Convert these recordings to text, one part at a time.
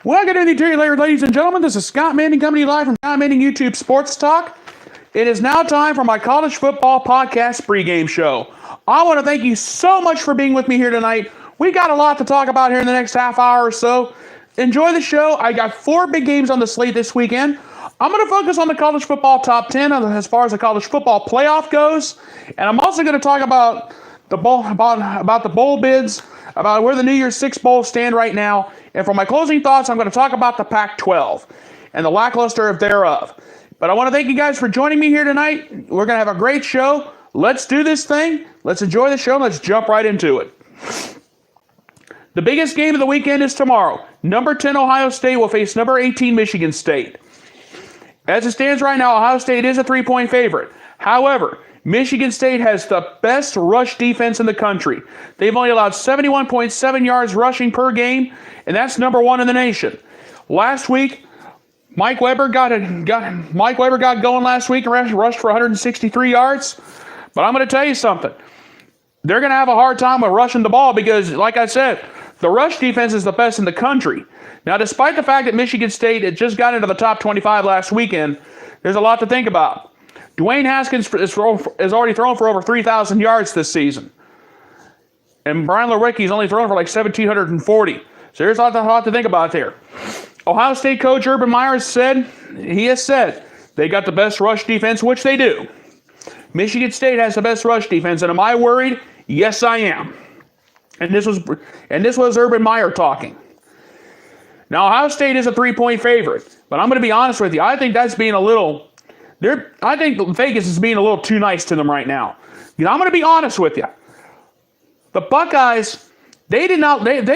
Well, good evening to you, ladies and gentlemen. This is Scott Manning coming to you live from Scott Manning YouTube Sports Talk. It is now time for my college football podcast pregame show. I want to thank you so much for being with me here tonight. We got a lot to talk about here in the next half hour or so. Enjoy the show. I got 4 big games on the slate this weekend. I'm going to focus on the college football top 10 as far as the college football playoff goes, and I'm also going to talk about the bowl bids, about where the New Year's Six Bowls stand right now. And for my closing thoughts, I'm going to talk about the Pac-12 and the lackluster thereof. But I want to thank you guys for joining me here tonight. We're going to have a great show. Let's do this thing. Let's enjoy the show. Let's jump right into it. The biggest game of the weekend is tomorrow. Number 10 Ohio State will face number 18 Michigan State. As it stands right now, Ohio State is a 3-point favorite. However, Michigan State has the best rush defense in the country. They've only allowed 71.7 yards rushing per game, and that's number 1 in the nation. Last week, Mike Weber got going last week and rushed for 163 yards. But I'm going to tell you something. They're going to have a hard time with rushing the ball because, like I said, the rush defense is the best in the country. Now, despite the fact that Michigan State had just got into the top 25 last weekend, there's a lot to think about. Dwayne Haskins has already thrown for over 3,000 yards this season. And Brian Lewerke's only thrown for like 1,740. So there's a lot to think about there. Ohio State coach Urban Meyer has said they got the best rush defense, which they do. Michigan State has the best rush defense, and am I worried? Yes, I am. And this was Urban Meyer talking. Now, Ohio State is a 3-point favorite, but I'm going to be honest with you. I think that's being a little... I think Vegas is being a little too nice to them right now. You know, I'm going to be honest with you. The Buckeyes, they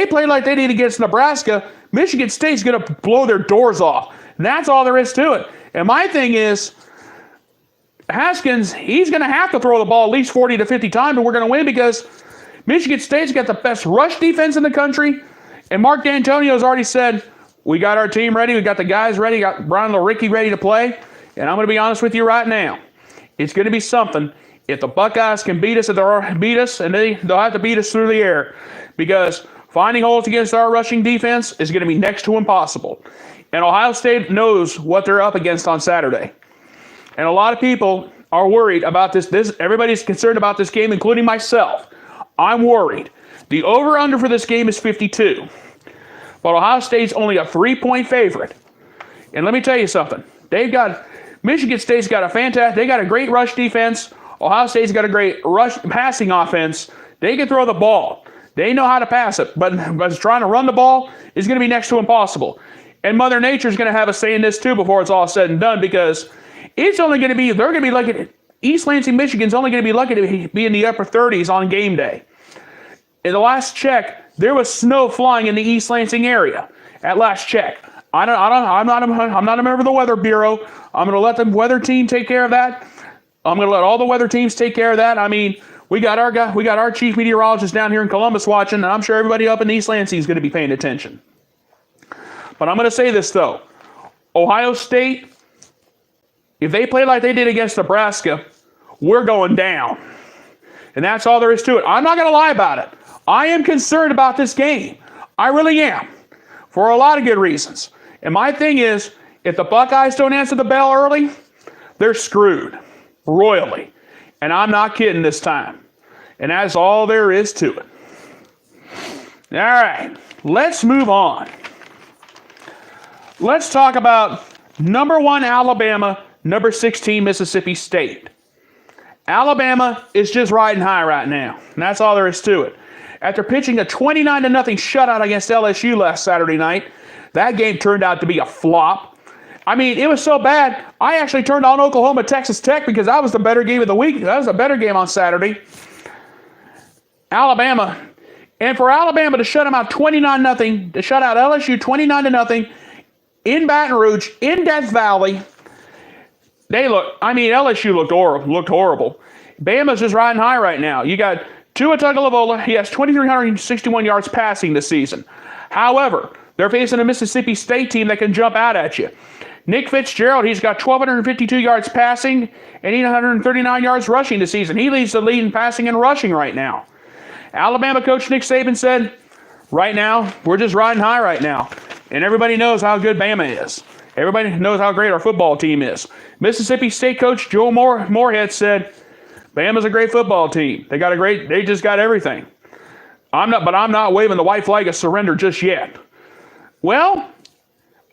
played like they did against Nebraska. Michigan State's going to blow their doors off. And that's all there is to it. And my thing is, Haskins, he's going to have to throw the ball at least 40 to 50 times, and we're going to win because Michigan State's got the best rush defense in the country. And Mark D'Antonio's already said, we got our team ready. We got the guys ready. Got Brian Lewerke ready to play. And I'm going to be honest with you right now. It's going to be something. If the Buckeyes can beat us, and they'll have to beat us through the air. Because finding holes against our rushing defense is going to be next to impossible. And Ohio State knows what they're up against on Saturday. And a lot of people are worried about this. Everybody's concerned about this game, including myself. I'm worried. The over-under for this game is 52. But Ohio State's only a 3-point favorite. And let me tell you something. Michigan State's got they got a great rush defense. Ohio State's got a great rush passing offense. They can throw the ball. They know how to pass it. But trying to run the ball is going to be next to impossible. And Mother Nature's going to have us saying this too before it's all said and done because they're going to be lucky. East Lansing, Michigan's only going to be lucky to be in the upper 30s on game day. In the last check, there was snow flying in the East Lansing area. At last check. I'm not a member of the Weather Bureau. I'm going to let the weather team take care of that. I'm going to let all the weather teams take care of that. I mean, we got our chief meteorologist down here in Columbus watching, and I'm sure everybody up in East Lansing is going to be paying attention. But I'm going to say this, though. Ohio State, if they play like they did against Nebraska, we're going down. And that's all there is to it. I'm not going to lie about it. I am concerned about this game. I really am. For a lot of good reasons. And my thing is, if the Buckeyes don't answer the bell early, they're screwed. Royally. And I'm not kidding this time. And that's all there is to it. All right. Let's move on. Let's talk about number 1 Alabama, number 16 Mississippi State. Alabama is just riding high right now. And that's all there is to it. After pitching a 29-0 shutout against LSU last Saturday night, that game turned out to be a flop. I mean, it was so bad, I actually turned on Oklahoma, Texas Tech because that was the better game of the week. That was a better game on Saturday. Alabama. And for Alabama to shut them out 29-0, to shut out LSU 29-0 in Baton Rouge, in Death Valley, LSU looked horrible. Bama's just riding high right now. You got Tua Tagovailoa, he has 2,361 yards passing this season. However, they're facing a Mississippi State team that can jump out at you. Nick Fitzgerald, he's got 1,252 yards passing and 839 yards rushing this season. He leads the lead in passing and rushing right now. Alabama coach Nick Saban said, right now, we're just riding high right now. And everybody knows how good Bama is. Everybody knows how great our football team is. Mississippi State coach Joe Moorhead said, Bama's a great football team. They just got everything. I'm not waving the white flag of surrender just yet. Well,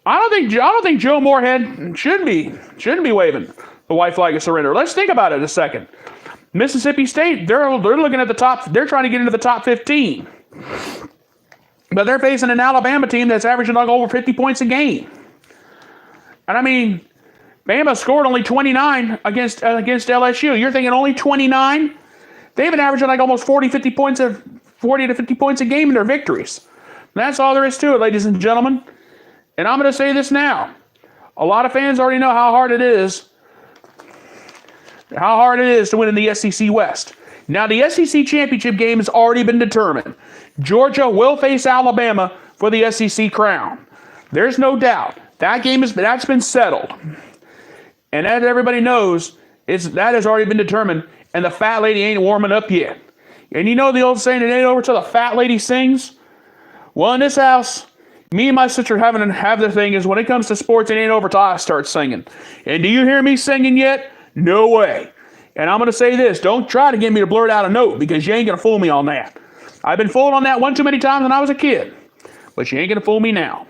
I don't think Joe Moorhead shouldn't be waving the white flag of surrender. Let's think about it a second. Mississippi State, they're looking at the top. They're trying to get into the top 15. But they're facing an Alabama team that's averaging like over 50 points a game. And I mean, Bama scored only 29 against LSU. You're thinking only 29? They've been averaging like almost 40 to 50 points a game in their victories. And that's all there is to it, ladies and gentlemen. And I'm going to say this now. A lot of fans already know how hard it is to win in the SEC West. Now, the SEC championship game has already been determined. Georgia will face Alabama for the SEC crown. There's no doubt. That's been settled. And as everybody knows, that has already been determined, and the fat lady ain't warming up yet. And you know the old saying, it ain't over till the fat lady sings? Well, in this house, me and my sister have the thing is when it comes to sports, it ain't over till I start singing. And do you hear me singing yet? No way. And I'm going to say this, don't try to get me to blurt out a note because you ain't going to fool me on that. I've been fooled on that one too many times when I was a kid. But you ain't going to fool me now.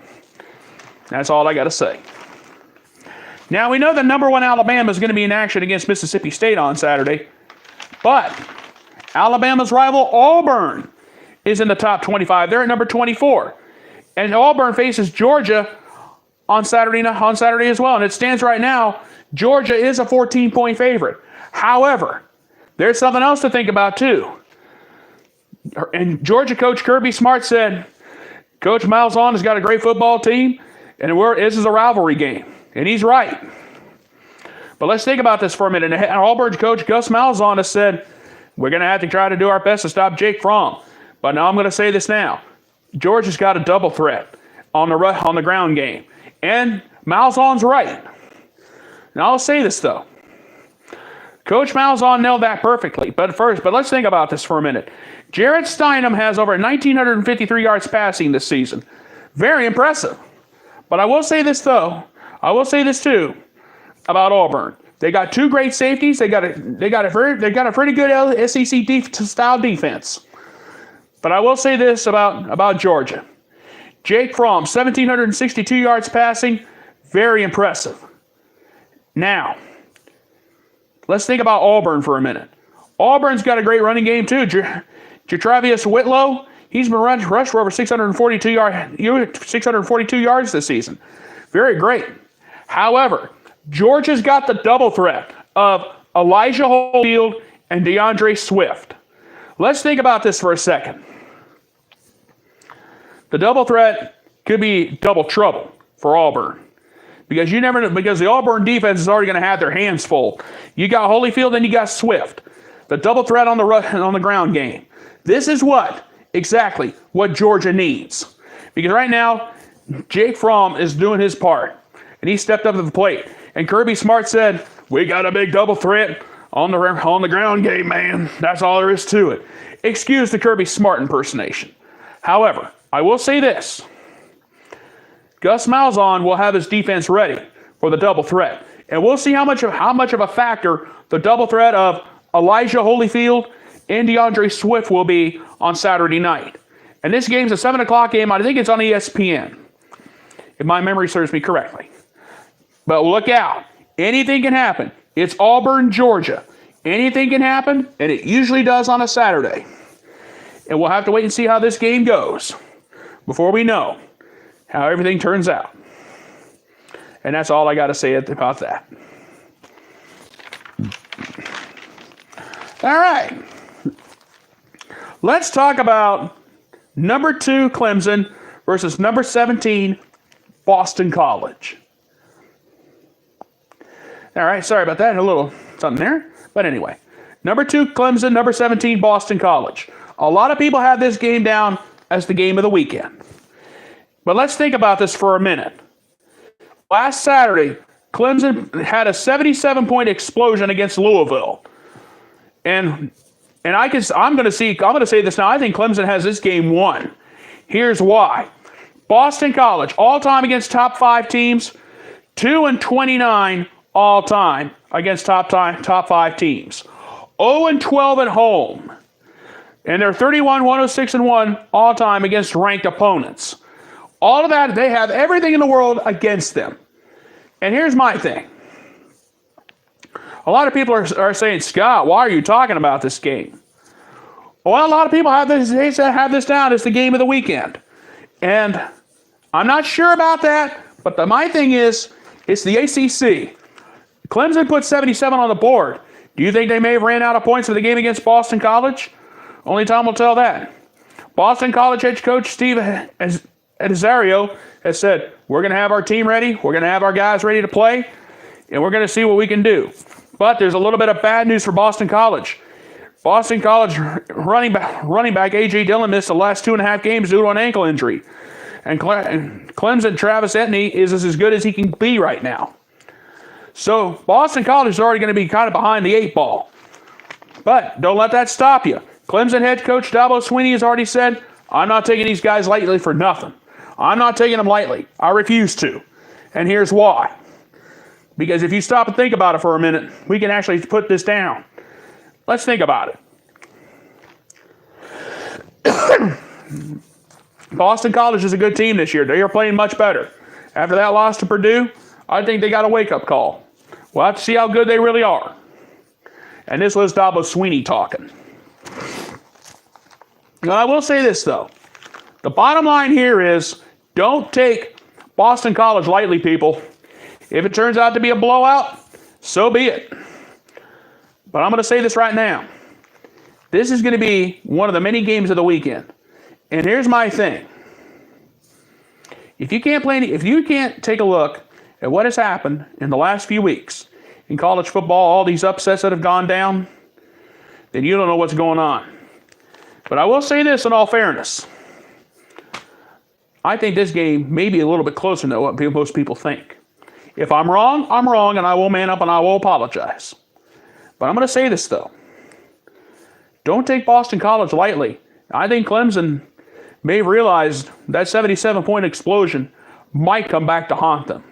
That's all I got to say. Now, we know that number 1 Alabama is going to be in action against Mississippi State on Saturday. But Alabama's rival Auburn is in the top 25. They're at number 24. And Auburn faces Georgia on Saturday as well. And it stands right now, Georgia is a 14-point favorite. However, there's something else to think about too. And Georgia coach Kirby Smart said, Coach Malzahn has got a great football team, and this is a rivalry game. And he's right. But let's think about this for a minute. And Auburn coach Gus Malzahn has said, we're going to have to try to do our best to stop Jake Fromm. But now I'm going to say this now. Georgia's got a double threat on the ground game. And Malzahn's right. Now I'll say this, though. Coach Malzahn nailed that perfectly. But let's think about this for a minute. Jarrett Stidham has over 1,953 yards passing this season. Very impressive. But I will say this, though. I will say this, too, about Auburn. They got 2 great safeties. They got a pretty good SEC style defense. But I will say this about Georgia. Jake Fromm, 1,762 yards passing. Very impressive. Now, let's think about Auburn for a minute. Auburn's got a great running game, too. Jatravius Whitlow, he's been rushed for over 642 yards this season. Very great. However, Georgia's got the double threat of Elijah Holyfield and DeAndre Swift. Let's think about this for a second. The double threat could be double trouble for Auburn. Because the Auburn defense is already going to have their hands full. You got Holyfield and you got Swift. The double threat on the ground game. This is exactly what Georgia needs. Because right now, Jake Fromm is doing his part. And he stepped up to the plate. And Kirby Smart said, we got a big double threat on the ground game, man. That's all there is to it. Excuse the Kirby Smart impersonation. However, I will say this. Gus Malzahn will have his defense ready for the double threat. And we'll see how much of a factor the double threat of Elijah Holyfield and DeAndre Swift will be on Saturday night. And this game's a 7 o'clock game. I think it's on ESPN, if my memory serves me correctly. But look out. Anything can happen. It's Auburn, Georgia. Anything can happen, and it usually does on a Saturday. And we'll have to wait and see how this game goes before we know how everything turns out. And that's all I got to say about that. All right. Let's talk about number 2 Clemson versus number 17 Boston College. All right, sorry about that. A little something there. But anyway, number 2 Clemson, number 17 Boston College. A lot of people have this game down as the game of the weekend. But let's think about this for a minute. Last Saturday, Clemson had a 77-point explosion against Louisville. And I'm going to say this now. I think Clemson has this game won. Here's why. Boston College, all-time against top 5 teams, 2-29 all-time against top 5 teams. 0-12 at home. And they're 31-106-1 all-time against ranked opponents. All of that, they have everything in the world against them. And here's my thing. A lot of people are saying, Scott, why are you talking about this game? Well, a lot of people have this down as the game of the weekend. And I'm not sure about that, but my thing is, it's the ACC. Clemson put 77 on the board. Do you think they may have ran out of points for the game against Boston College? Only time will tell that. Boston College head coach Steve Azario has said, we're going to have our team ready, we're going to have our guys ready to play, and we're going to see what we can do. But there's a little bit of bad news for Boston College. Boston College running back A.J. Dillon missed the last 2.5 games due to an ankle injury. And Clemson Travis Etienne is as good as he can be right now. So Boston College is already going to be kind of behind the 8 ball. But don't let that stop you. Clemson head coach Dabo Swinney has already said, I'm not taking these guys lightly for nothing. I'm not taking them lightly. I refuse to. And here's why. Because if you stop and think about it for a minute, we can actually put this down. Let's think about it. Boston College is a good team this year. They are playing much better. After that loss to Purdue, I think they got a wake-up call. We'll have to see how good they really are. And this was Dabo Swinney talking. Now, I will say this, though. The bottom line here is, don't take Boston College lightly, people. If it turns out to be a blowout, so be it. But I'm going to say this right now. This is going to be one of the many games of the weekend. And here's my thing. If you can't take a look at what has happened in the last few weeks in college football, all these upsets that have gone down, then you don't know what's going on. But I will say this in all fairness. I think this game may be a little bit closer than what most people think. If I'm wrong, I'm wrong, and I will man up and I will apologize. But I'm going to say this, though. Don't take Boston College lightly. I think Clemson may have realized that 77-point explosion might come back to haunt them.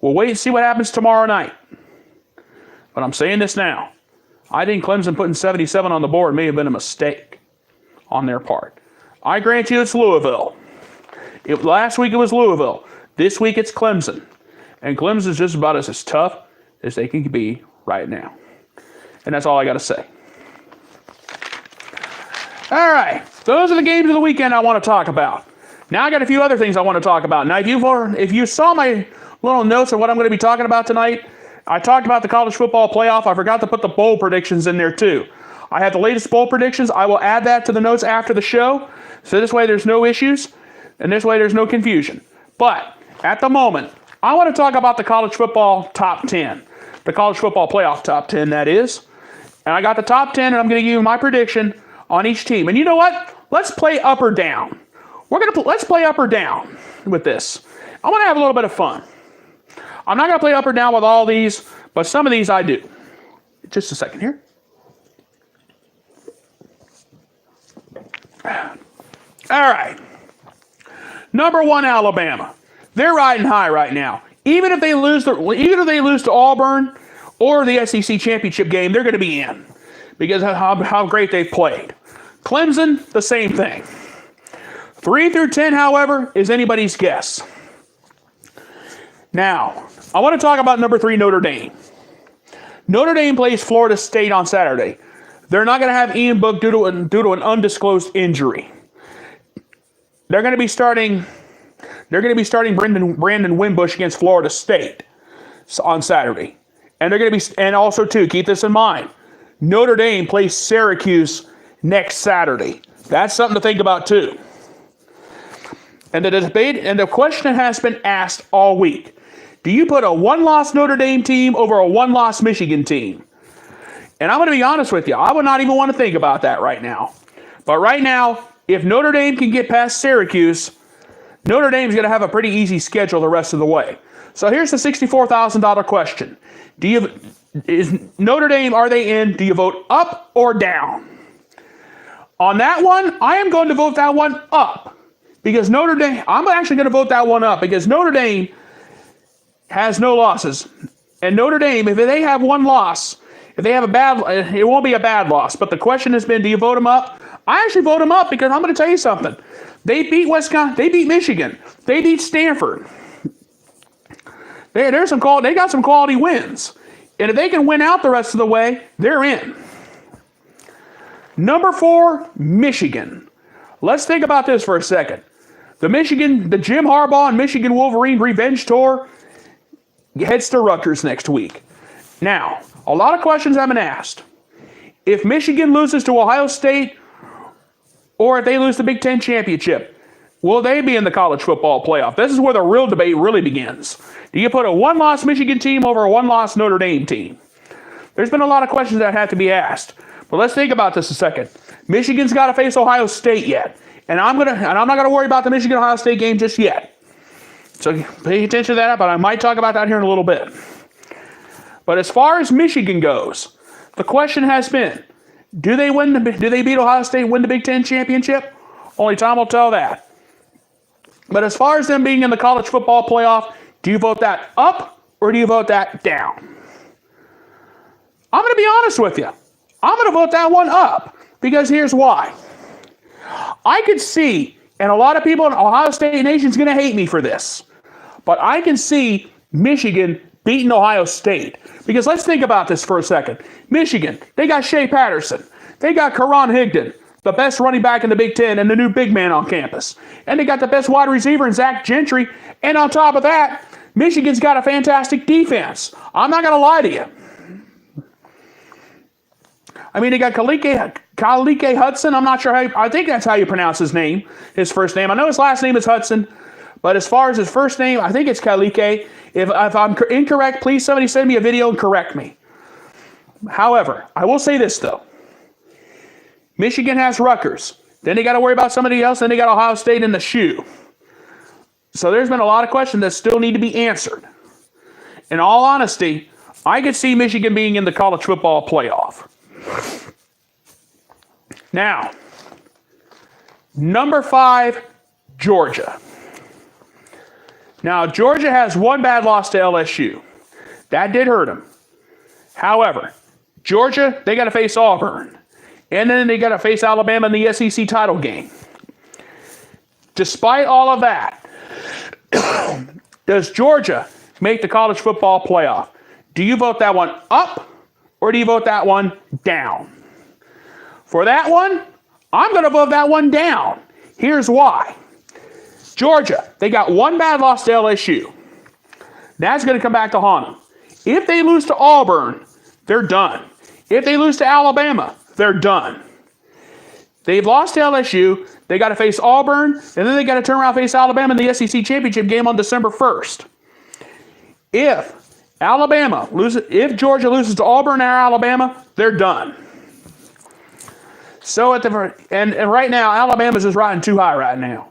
We'll wait and see what happens tomorrow night. But I'm saying this now. I think Clemson putting 77 on the board may have been a mistake on their part. I grant you it's Louisville. Last week it was Louisville. This week it's Clemson. And Clemson's just about as tough as they can be right now. And that's all I got to say. All right. Those are the games of the weekend I want to talk about. Now I got a few other things I want to talk about. Now, if you saw my little notes of what I'm going to be talking about tonight, I talked about the college football playoff. I forgot to put the bowl predictions in there too. I have the latest bowl predictions. I will add that to the notes after the show. So this way there's no issues. And this way there's no confusion. But at the moment, I want to talk about the college football top 10. The college football playoff top 10, that is. And I got the top 10, and I'm going to give you my prediction on each team. And you know what? Let's play up or down. Let's play up or down with this. I want to have a little bit of fun. I'm not going to play up or down with all these, but some of these I do. Just a second here. All right. Number 1, Alabama. They're riding high right now. Even if they lose to Auburn or the SEC championship game, they're going to be in because of how great they've played. Clemson, the same thing. 3 through 10, however, is anybody's guess. Now, I want to talk about number 3, Notre Dame. Notre Dame plays Florida State on Saturday. They're not going to have Ian Book due to an undisclosed injury. They're going to be starting Brandon Wimbush against Florida State on Saturday. And they're going to be, and also too, keep this in mind. Notre Dame plays Syracuse next Saturday. That's something to think about too. And the debate and the question has been asked all week. Do you put a 1-loss Notre Dame team over a 1-loss Michigan team? And I'm going to be honest with you. I would not even want to think about that right now. But right now, if Notre Dame can get past Syracuse, Notre Dame's going to have a pretty easy schedule the rest of the way. So here's the $64,000 question. Is Notre Dame, are they in? Do you vote up or down? On that one, I am going to vote that one up Because Notre Dame, I'm actually going to vote that one up because Notre Dame has no losses. And Notre Dame, if they have one loss, if they have a bad, it won't be a bad loss. But the question has been, do you vote them up? I actually vote them up because I'm going to tell you something. They beat Wisconsin. They beat Michigan. They beat Stanford. They got some quality wins. And if they can win out the rest of the way, they're in. Number 4, Michigan. Let's think about this for a second. The Jim Harbaugh and Michigan Wolverine revenge tour heads to Rutgers next week. Now, a lot of questions have been asked. If Michigan loses to Ohio State, or if they lose the Big Ten championship, will they be in the college football playoff? This is where the real debate really begins. Do you put a one-loss Michigan team over a one-loss Notre Dame team? There's been a lot of questions that have to be asked. But let's think about this a second. Michigan's got to face Ohio State yet. And I'm not gonna worry about the Michigan-Ohio State game just yet. So pay attention to that, but I might talk about that here in a little bit. But as far as Michigan goes, the question has been, do they beat Ohio State and win the Big Ten championship? Only time will tell that. But as far as them being in the college football playoff, do you vote that up or do you vote that down? I'm going to be honest with you. I'm going to vote that one up because here's why. I could see, and a lot of people in Ohio State Nation is going to hate me for this, but I can see Michigan beating Ohio State. Because let's think about this for a second. Michigan, they got Shea Patterson. They got Karan Higdon, the best running back in the Big Ten and the new big man on campus. And they got the best wide receiver in Zach Gentry. And on top of that, Michigan's got a fantastic defense. I'm not going to lie to you. I mean, they got Kalike Hudson. I'm not sure I think that's how you pronounce his name, his first name. I know his last name is Hudson, but as far as his first name, I think it's Kalike. If I'm incorrect, please somebody send me a video and correct me. However, I will say this, though. Michigan has Rutgers. Then they got to worry about somebody else. Then they got Ohio State in the shoe. So there's been a lot of questions that still need to be answered. In all honesty, I could see Michigan being in the college football playoff. Now, number 5, Georgia. Now, Georgia has one bad loss to LSU. That did hurt them. However, Georgia, they got to face Auburn. And then they got to face Alabama in the SEC title game. Despite all of that, does Georgia make the college football playoff? Do you vote that one up or do you vote that one down? For that one, I'm going to vote that one down. Here's why. Georgia, they got one bad loss to LSU. That's going to come back to haunt them. If they lose to Auburn, they're done. If they lose to Alabama, they're done. They've lost to LSU. They got to face Auburn, and then they got to turn around and face Alabama in the SEC championship game on December 1st. If Georgia loses to Auburn or Alabama, they're done. So and right now, Alabama's just riding too high right now.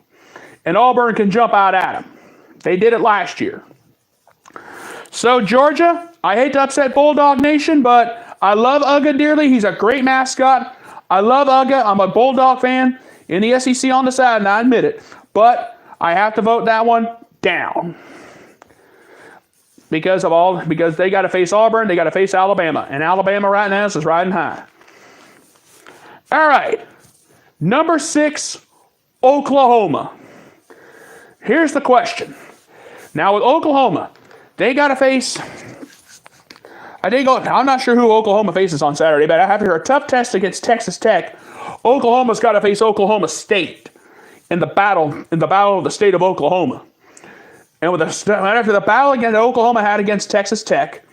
And Auburn can jump out at them. They did it last year. So Georgia, I hate to upset Bulldog Nation, but I love Uga dearly. He's a great mascot. I love Uga. I'm a Bulldog fan in the SEC on the side, and I admit it. But I have to vote that one down. Because they got to face Auburn, they got to face Alabama. And Alabama right now is just riding high. All right. Number 6, Oklahoma. Here's the question. Now with Oklahoma, they got to face... I'm not sure who Oklahoma faces on Saturday, but after a tough test against Texas Tech, Oklahoma's got to face Oklahoma State in the battle of the state of Oklahoma. And after the battle against Oklahoma had against Texas Tech,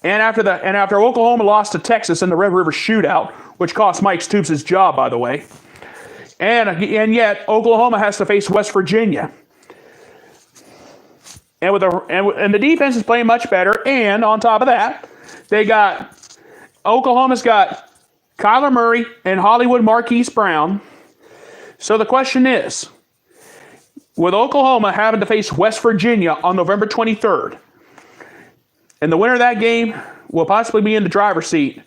and after Oklahoma lost to Texas in the Red River Shootout, which cost Mike Stoops his job, by the way, and yet Oklahoma has to face West Virginia. And the defense is playing much better. And on top of that, Oklahoma's got Kyler Murray and Hollywood Marquise Brown. So the question is, with Oklahoma having to face West Virginia on November 23rd, and the winner of that game will possibly be in the driver's seat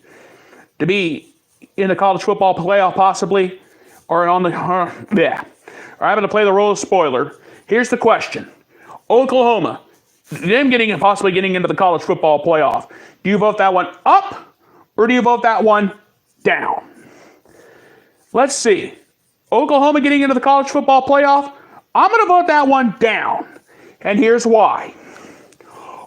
to be in the college football playoff possibly, or I'm going to play the role of spoiler. Here's the question. Oklahoma, them possibly getting into the college football playoff. Do you vote that one up or do you vote that one down? Let's see. Oklahoma getting into the college football playoff, I'm going to vote that one down. And here's why.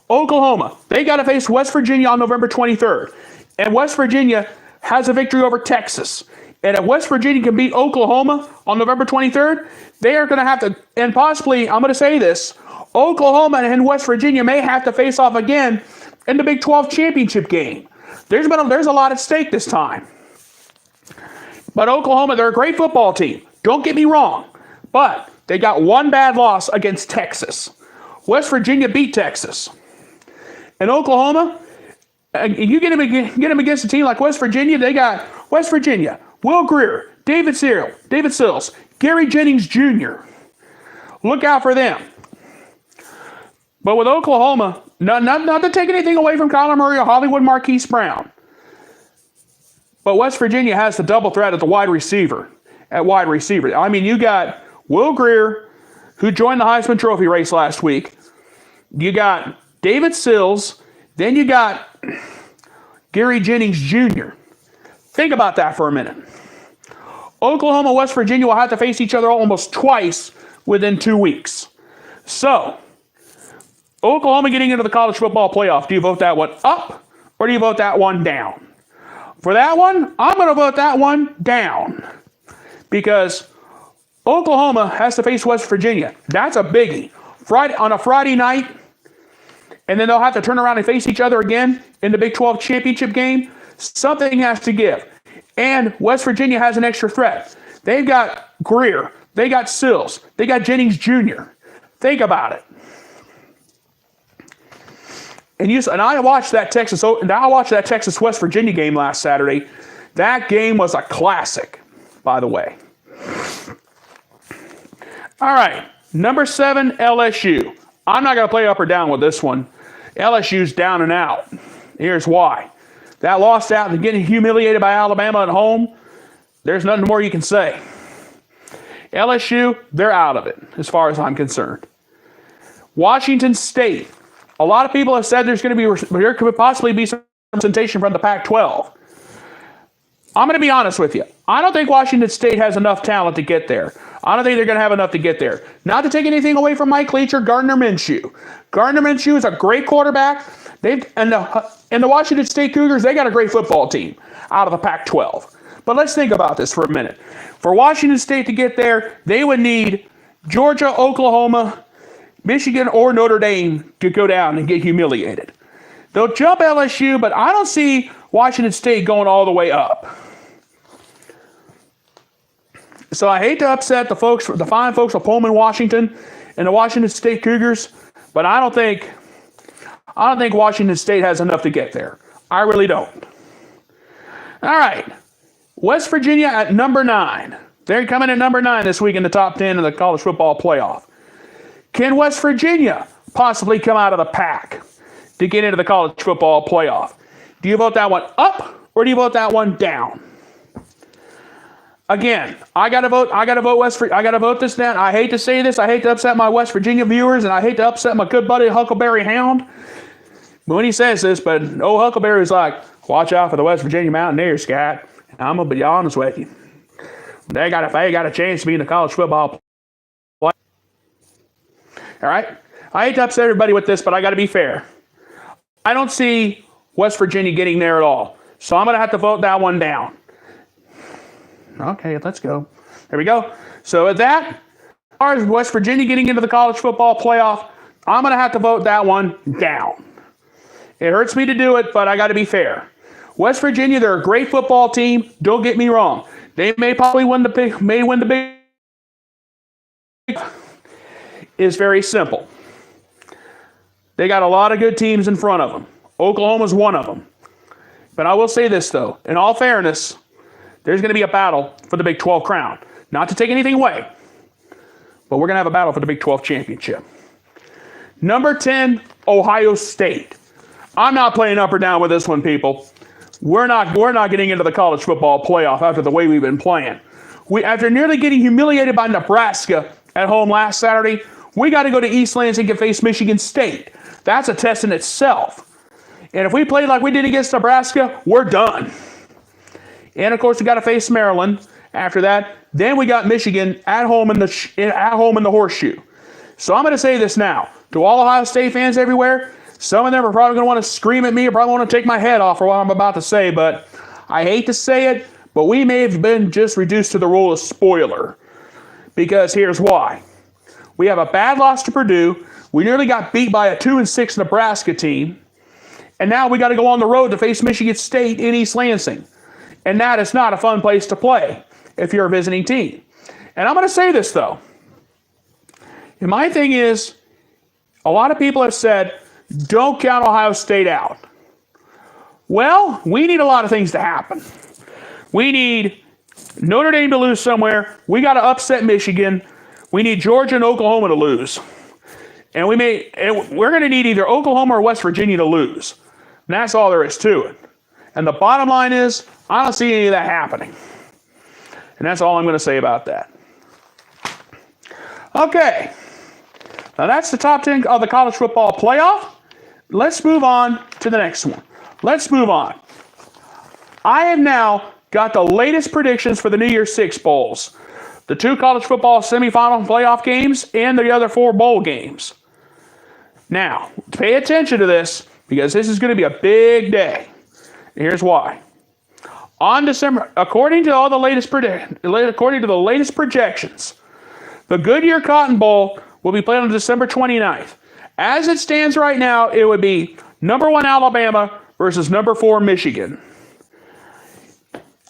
Oklahoma, they got to face West Virginia on November 23rd. And West Virginia has a victory over Texas. And if West Virginia can beat Oklahoma on November 23rd, they are going to have to, and possibly, I'm going to say this, Oklahoma and West Virginia may have to face off again in the Big 12 championship game. There's a lot at stake this time. But Oklahoma, they're a great football team. Don't get me wrong. But they got one bad loss against Texas. West Virginia beat Texas. And Oklahoma, you get them against a team like West Virginia, they got West Virginia, Will Grier, David Sills, Gary Jennings Jr. Look out for them. But with Oklahoma, not to take anything away from Kyler Murray or Hollywood Marquise Brown, but West Virginia has the double threat at wide receiver. I mean, you got Will Grier, who joined the Heisman Trophy race last week. You got David Sills. Then you got Gary Jennings Jr. Think about that for a minute. Oklahoma, West Virginia will have to face each other almost twice within 2 weeks. So, Oklahoma getting into the college football playoff. Do you vote that one up or do you vote that one down? For that one, I'm going to vote that one down because Oklahoma has to face West Virginia. That's a biggie. On a Friday night, and then they'll have to turn around and face each other again in the Big 12 championship game. Something has to give. And West Virginia has an extra threat. They've got Grier. They got Sills. They got Jennings Jr. Think about it. And I watched that Texas West Virginia game last Saturday. That game was a classic, by the way. All right, number 7, LSU. I'm not going to play up or down with this one. LSU's down and out. Here's why. That loss out and getting humiliated by Alabama at home, there's nothing more you can say. LSU, they're out of it as far as I'm concerned. Washington State. A lot of people have said there could possibly be some representation from the Pac-12. I'm going to be honest with you. I don't think Washington State has enough talent to get there. I don't think they're going to have enough to get there. Not to take anything away from Mike Leach or Gardner Minshew. Gardner Minshew is a great quarterback. And the Washington State Cougars, they got a great football team out of the Pac-12. But let's think about this for a minute. For Washington State to get there, they would need Georgia, Oklahoma, Michigan, or Notre Dame to go down and get humiliated. They'll jump LSU, but I don't see Washington State going all the way up. So I hate to upset the fine folks of Pullman, Washington, and the Washington State Cougars, but I don't think Washington State has enough to get there. I really don't. All right. West Virginia at number 9. They're coming at number 9 this week in the top 10 of the college football playoff. Can West Virginia possibly come out of the pack to get into the college football playoff? Do you vote that one up or do you vote that one down? Again, I gotta vote this down. I hate to say this. I hate to upset my West Virginia viewers, and I hate to upset my good buddy Huckleberry Hound. But when he says this, but old Huckleberry's like, watch out for the West Virginia Mountaineers, Scott. And I'm gonna be honest with you. They got a chance to be in the college football play. All right? I hate to upset everybody with this, but I gotta be fair. I don't see West Virginia getting there at all. So I'm gonna have to vote that one down. Okay, let's go. There we go. So with that, as far as West Virginia getting into the college football playoff, I'm going to have to vote that one down. It hurts me to do it, but I got to be fair. West Virginia, they're a great football team. Don't get me wrong. They may probably win the big. It's very simple. They got a lot of good teams in front of them. Oklahoma's one of them. But I will say this, though. In all fairness, there's going to be a battle for the Big 12 crown. Not to take anything away, but we're going to have a battle for the Big 12 championship. Number 10, Ohio State. I'm not playing up or down with this one, people. We're not getting into the college football playoff after the way we've been playing. After nearly getting humiliated by Nebraska at home last Saturday, we got to go to East Lansing and face Michigan State. That's a test in itself. And if we play like we did against Nebraska, we're done. And of course, we got to face Maryland after that. Then we got Michigan at home in the Horseshoe. So I'm going to say this now to all Ohio State fans everywhere. Some of them are probably going to want to scream at me or probably want to take my head off for what I'm about to say, but I hate to say it, but we may have been just reduced to the role of spoiler. Because here's why. We have a bad loss to Purdue. We nearly got beat by a 2-6 Nebraska team. And now we got to go on the road to face Michigan State in East Lansing. And that is not a fun place to play if you're a visiting team. And I'm going to say this, though. And my thing is, a lot of people have said, don't count Ohio State out. Well, we need a lot of things to happen. We need Notre Dame to lose somewhere. We got to upset Michigan. We need Georgia and Oklahoma to lose. And we're going to need either Oklahoma or West Virginia to lose. And that's all there is to it. And the bottom line is, I don't see any of that happening. And that's all I'm going to say about that. Okay. Now that's the top 10 of the college football playoff. Let's move on to the next one. Let's move on. I have now got the latest predictions for the New Year's Six Bowls. The 2 college football semifinal playoff games and the other 4 bowl games. Now, pay attention to this because this is going to be a big day. Here's why. On December, according to the latest projections, the Goodyear Cotton Bowl will be played on December 29th. As it stands right now, it would be number 1 Alabama versus number 4 Michigan.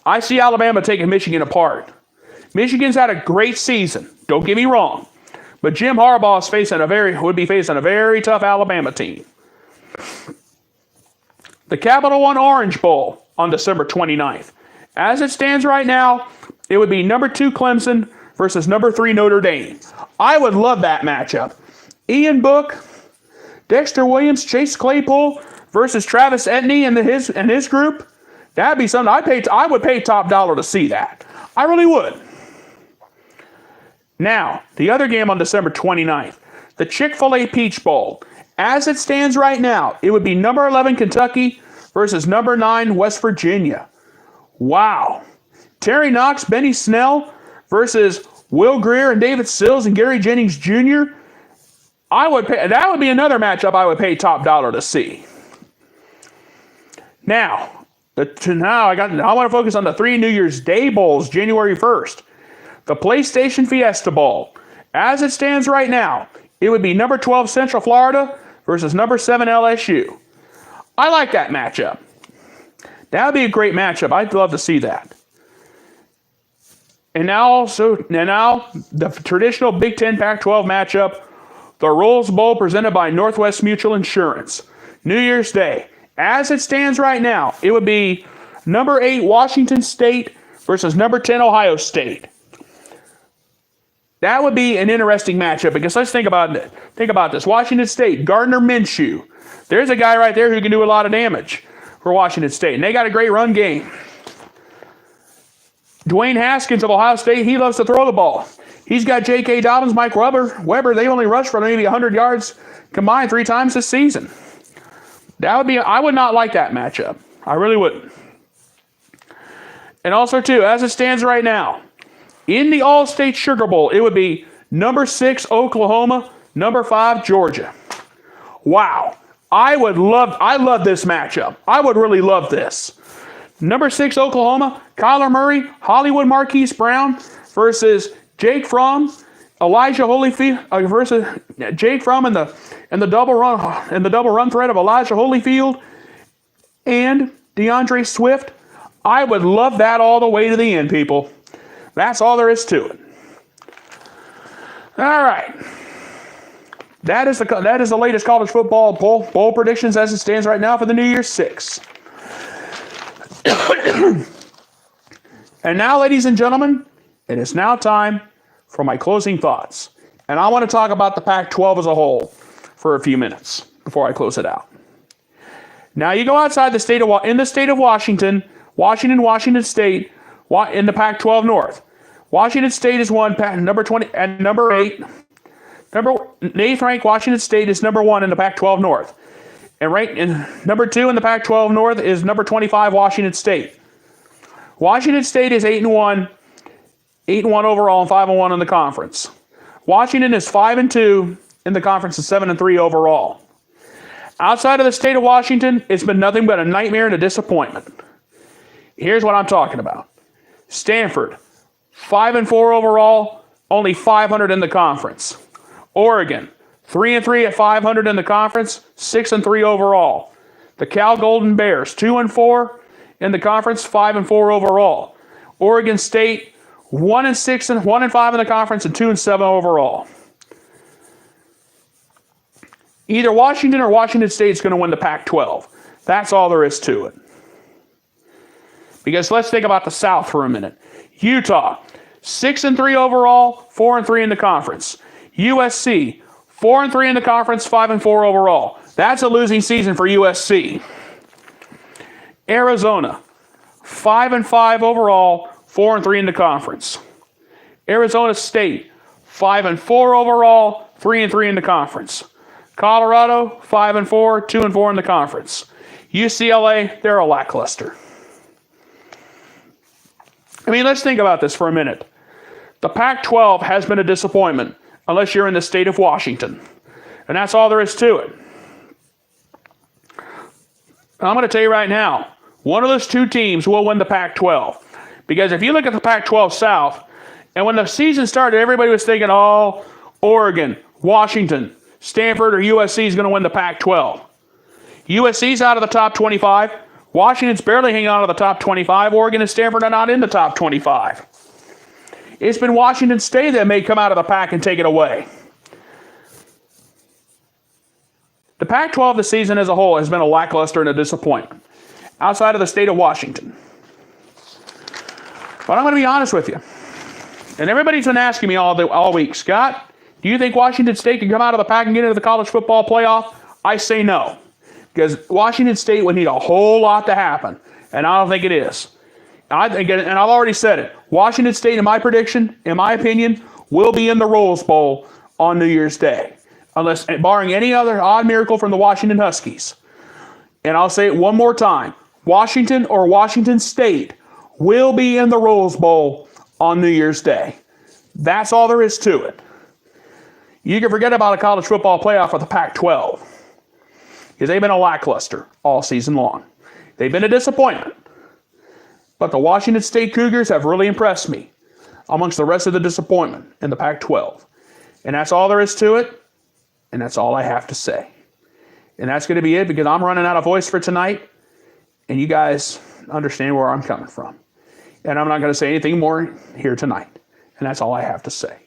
I see Alabama taking Michigan apart. Michigan's had a great season. Don't get me wrong. But Jim Harbaugh would be facing a very tough Alabama team. The Capital One Orange Bowl on December 29th. As it stands right now, it would be number 2 Clemson versus number 3 Notre Dame. I would love that matchup. Ian Book, Dexter Williams, Chase Claypool versus Travis Etienne and his group. That'd be something I would pay top dollar to see that. I really would. Now, the other game on December 29th, the Chick-fil-A Peach Bowl. As it stands right now, it would be number 11 Kentucky versus number 9 West Virginia. Wow. Terry Knox, Benny Snell versus Will Grier and David Sills and Gary Jennings Jr. That would be another matchup I would pay top dollar to see. Now, I want to focus on the 3 New Year's Day Bowls, January 1st. The PlayStation Fiesta Bowl. As it stands right now, it would be number 12 Central Florida versus number 7 LSU. I like that matchup. That would be a great matchup. I'd love to see that. And now the traditional Big Ten Pac-12 matchup, the Rose Bowl presented by Northwest Mutual Insurance. New Year's Day. As it stands right now, it would be number 8 Washington State versus number 10 Ohio State. That would be an interesting matchup because let's think about it. Think about this. Washington State, Gardner Minshew. There's a guy right there who can do a lot of damage for Washington State. And they got a great run game. Dwayne Haskins of Ohio State, he loves to throw the ball. He's got J.K. Dobbins, Mike Weber. They only rushed for maybe 100 yards combined 3 times this season. I would not like that matchup. I really wouldn't. And also, too, as it stands right now, in the All-State Sugar Bowl, it would be number 6 Oklahoma, number 5 Georgia. Wow. I love this matchup. I would really love this. Number 6 Oklahoma, Kyler Murray, Hollywood Marquise Brown versus Jake Fromm, Elijah Holyfield versus Jake Fromm and the double run threat of Elijah Holyfield and DeAndre Swift. I would love that all the way to the end, people. That's all there is to it. All right. That is the latest college football bowl predictions as it stands right now for the New Year's Six. And now, ladies and gentlemen, it is now time for my closing thoughts. And I want to talk about the Pac-12 as a whole for a few minutes before I close it out. Now, you go outside the state of Washington State, in the Pac-12 North. Washington State is number 20 and number 8. Eighth ranked Washington State is number 1 in the Pac-12 North. And ranked in number 2 in the Pac-12 North is number 25 Washington State. Washington State is 8-1 overall and 5-1 in the conference. Washington is 5-2 in the conference and 7-3 overall. Outside of the state of Washington, it's been nothing but a nightmare and a disappointment. Here's what I'm talking about. Stanford, 5-4 overall, only 500 in the conference. Oregon, 3-3 at 500 in the conference, 6-3 overall. The Cal Golden Bears, 2-4 in the conference, 5-4 overall. Oregon State, 1-6 and 1-5 in the conference, and 2-7 overall. Either Washington or Washington State is going to win the Pac-12. That's all there is to it. Because let's think about the South for a minute. Utah, 6-3 overall, 4-3 in the conference. USC, 4-3 in the conference, 5-4 overall. That's a losing season for USC. Arizona, 5-5 overall, 4-3 in the conference. Arizona State, 5-4 overall, 3-3 in the conference. Colorado, 5-4, 2-4 in the conference. UCLA, they're a lackluster. I mean, let's think about this for a minute. The Pac-12 has been a disappointment, unless you're in the state of Washington. And that's all there is to it. I'm going to tell you right now, one of those two teams will win the Pac-12. Because if you look at the Pac-12 South, and when the season started, everybody was thinking, oh, Oregon, Washington, Stanford, or USC is going to win the Pac-12. USC's out of the top 25. Washington's barely hanging out of the top 25. Oregon and Stanford are not in the top 25. It's been Washington State that may come out of the pack and take it away. The Pac-12 this season as a whole has been a lackluster and a disappointment, outside of the state of Washington. But I'm going to be honest with you. And everybody's been asking me all week, Scott, do you think Washington State can come out of the pack and get into the college football playoff? I say no. Because Washington State would need a whole lot to happen. And I don't think it is. I think, and I've already said it, Washington State, in my prediction, in my opinion, will be in the Rose Bowl on New Year's Day. Unless, barring any other odd miracle from the Washington Huskies. And I'll say it one more time. Washington or Washington State will be in the Rose Bowl on New Year's Day. That's all there is to it. You can forget about a college football playoff with the Pac-12. Because they've been a lackluster all season long. They've been a disappointment. But the Washington State Cougars have really impressed me amongst the rest of the disappointment in the Pac-12. And that's all there is to it. And that's all I have to say. And that's going to be it because I'm running out of voice for tonight. And you guys understand where I'm coming from. And I'm not going to say anything more here tonight. And that's all I have to say.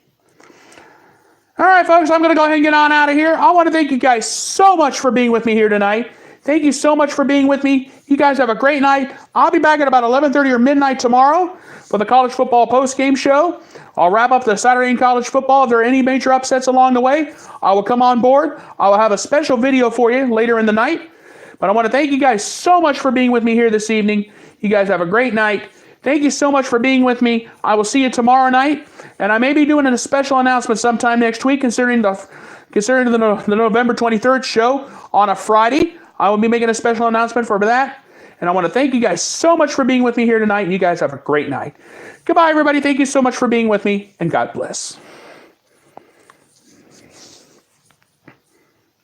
All right, folks, I'm going to go ahead and get on out of here. I want to thank you guys so much for being with me here tonight. Thank you so much for being with me. You guys have a great night. I'll be back at about 11:30 or midnight tomorrow for the college football post-game show. I'll wrap up the Saturday in college football. If there are any major upsets along the way, I will come on board. I will have a special video for you later in the night. But I want to thank you guys so much for being with me here this evening. You guys have a great night. Thank you so much for being with me. I will see you tomorrow night. And I may be doing a special announcement sometime next week considering the November 23rd show on a Friday. I will be making a special announcement for that. And I want to thank you guys so much for being with me here tonight. You guys have a great night. Goodbye, everybody. Thank you so much for being with me, and God bless.